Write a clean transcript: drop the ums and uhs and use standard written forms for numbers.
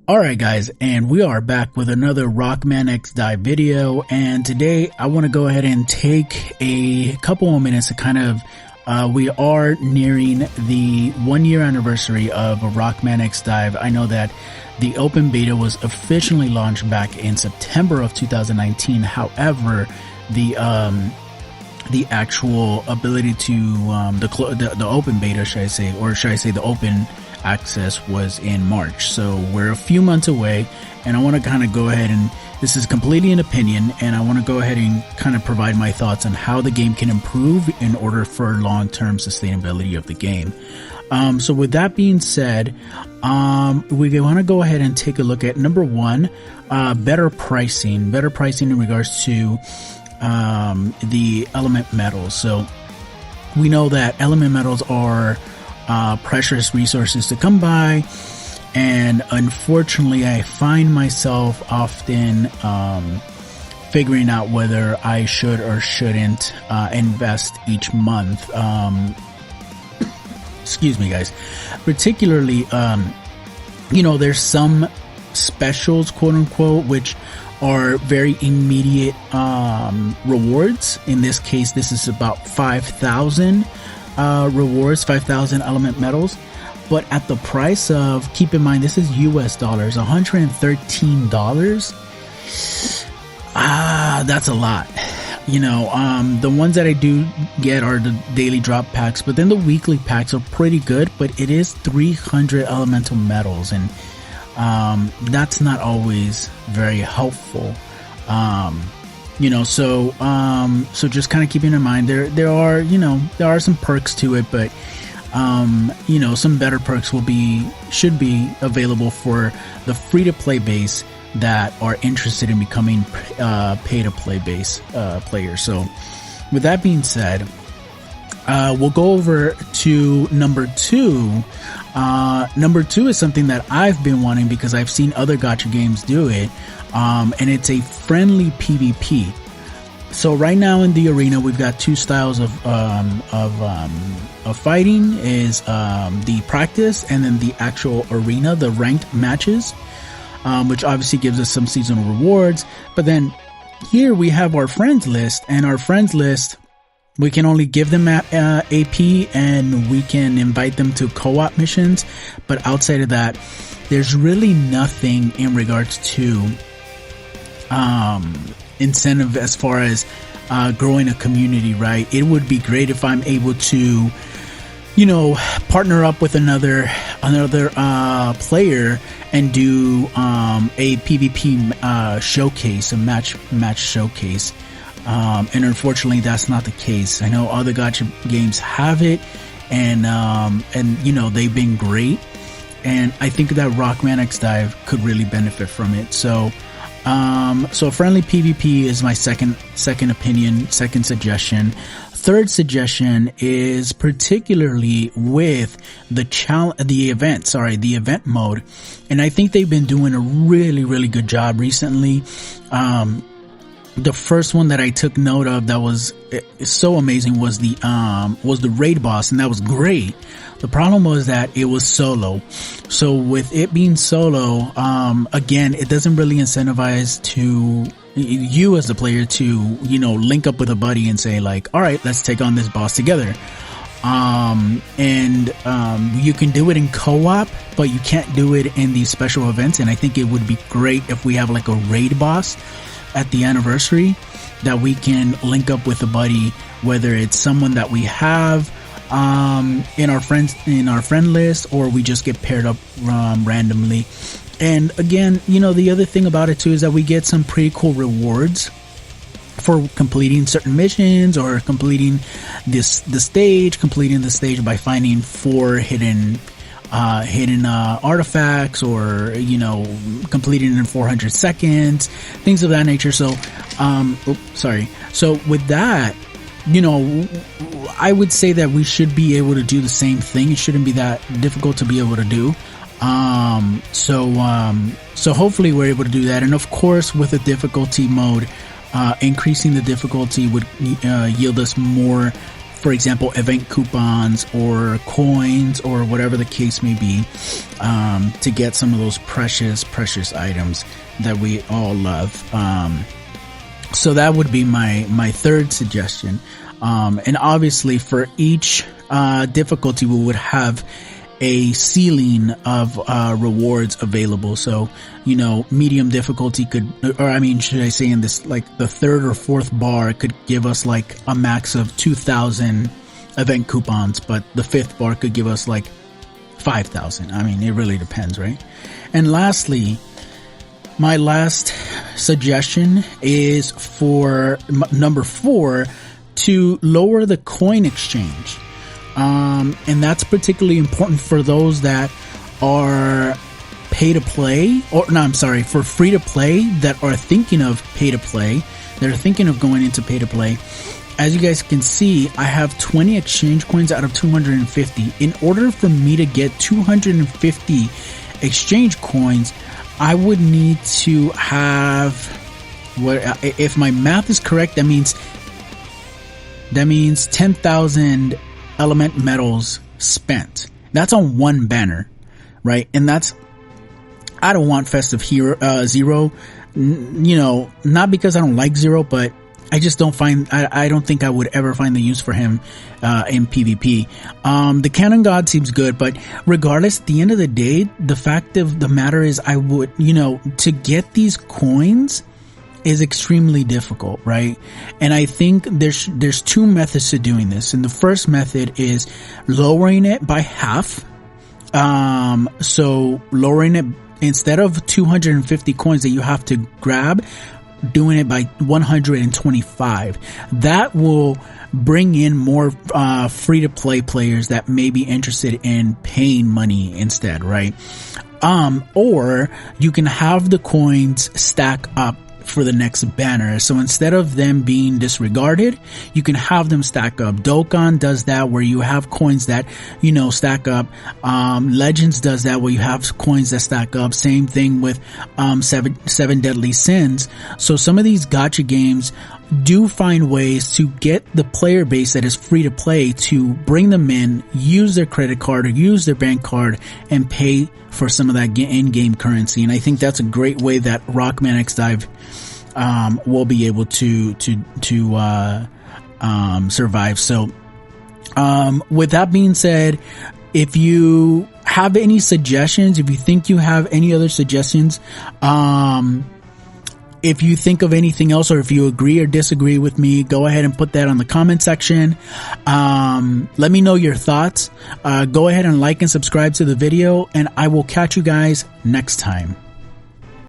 Alright guys, and we are back with another Rockman X DiVe video, and today I want to go ahead and take a couple of minutes to kind of, we are nearing the 1 year anniversary of Rockman X DiVe. I know that the open beta was officially launched back in September of 2019, however, the actual ability to, the open beta, should I say, or should I say the open access was in March. So we're a few months away, and I want to kind of go ahead and, this is completely an opinion, and I want to go ahead and kind of provide my thoughts on how the game can improve in order for long-term sustainability of the game. So with that being said, we want to go ahead and take a look at number one, better pricing in regards to the element metals. So we know that element metals are precious resources to come by, and unfortunately I find myself often figuring out whether I should or shouldn't invest each month. Excuse me guys, particularly you know, there's some specials, quote unquote, which are very immediate rewards. In this case, this is about 5,000 rewards, 5,000 element metals, but at the price of, keep in mind, this is US dollars, $113. That's a lot. You know, the ones that I do get are the daily drop packs, but then the weekly packs are pretty good, but it is 300 elemental metals, and that's not always very helpful. You know, so just kind of keeping in mind, there are, you know, there are some perks to it, but you know, some better perks should be available for the free to play base that are interested in becoming pay to play base players. So with that being said, we'll go over to number two. Number two is something that I've been wanting because I've seen other gacha games do it, and it's a friendly PvP. So right now in the arena, we've got two styles of fighting: is the practice, and then the actual arena, the ranked matches, which obviously gives us some seasonal rewards. But then here we have our friends list, and our friends list, we can only give them AP, and we can invite them to co-op missions. But outside of that, there's really nothing in regards to incentive as far as growing a community, right? It would be great if I'm able to, you know, partner up with another player and do a PvP showcase, a match showcase. And unfortunately that's not the case. I know other gacha games have it, and you know, they've been great, and I think that Rockman X DiVe could really benefit from it. So so friendly PvP is my second opinion, second suggestion. Third suggestion is particularly with the event mode, and I think they've been doing a really good job recently. The first one that I took note of that was so amazing was the raid boss, and that was great. The problem was that it was solo. So with it being solo, again, it doesn't really incentivize to you as the player to, you know, link up with a buddy and say like, all right, let's take on this boss together. You can do it in co-op, but you can't do it in these special events. And I think it would be great if we have like a raid boss at the anniversary that we can link up with a buddy, whether it's someone that we have in our friend list, or we just get paired up randomly. And again, you know, the other thing about it too is that we get some pretty cool rewards for completing certain missions, or completing the stage by finding 4 hidden artifacts, or, you know, completing in 400 seconds, things of that nature. So so with that, you know, I would say that we should be able to do the same thing. It shouldn't be that difficult to be able to do. So hopefully we're able to do that. And of course, with the difficulty mode, increasing the difficulty would yield us more for example, event coupons or coins or whatever the case may be, to get some of those precious items that we all love. So that would be my third suggestion. And obviously for each difficulty, we would have a ceiling of rewards available. So, you know, medium difficulty could, or I mean, should I say in this, like the third or fourth bar could give us like a max of 2,000 event coupons, but the fifth bar could give us like 5,000. I mean, it really depends, right? And lastly, my last suggestion is for number 4, to lower the coin exchange. And that's particularly important for those that are pay to play, or no, I'm sorry, for free to play that are thinking of pay to play. They're thinking of going into pay to play. As you guys can see, I have 20 exchange coins out of 250. In order for me to get 250 exchange coins, I would need to have, what, if my math is correct, that means 10,000 element medals spent. That's on one banner, right? And that's, I don't want Festive Hero, Zero, you know, not because I don't like Zero, but I just don't find, I don't think I would ever find the use for him in PvP. The Cannon God seems good, but regardless, at the end of the day, the fact of the matter is I would, you know, to get these coins is extremely difficult, right? And I think there's two methods to doing this. And the first method is lowering it by half. So lowering it, instead of 250 coins that you have to grab, doing it by 125. That will bring in more free to play players that may be interested in paying money instead, right? Or you can have the coins stack up for the next banner. So instead of them being disregarded, you can have them stack up. Dokkan does that, where you have coins that, you know, stack up. Legends does that, where you have coins that stack up. Same thing with Seven Deadly Sins. So some of these gacha games do find ways to get the player base that is free to play to bring them in, use their credit card or use their bank card and pay for some of that in-game currency. And I think that's a great way that Rockman X DiVe will be able to survive. So with that being said, if you have any suggestions, if you think you have any other suggestions, if you think of anything else, or if you agree or disagree with me, go ahead and put that on the comment section. Let me know your thoughts. Go ahead and like and subscribe to the video, and I will catch you guys next time.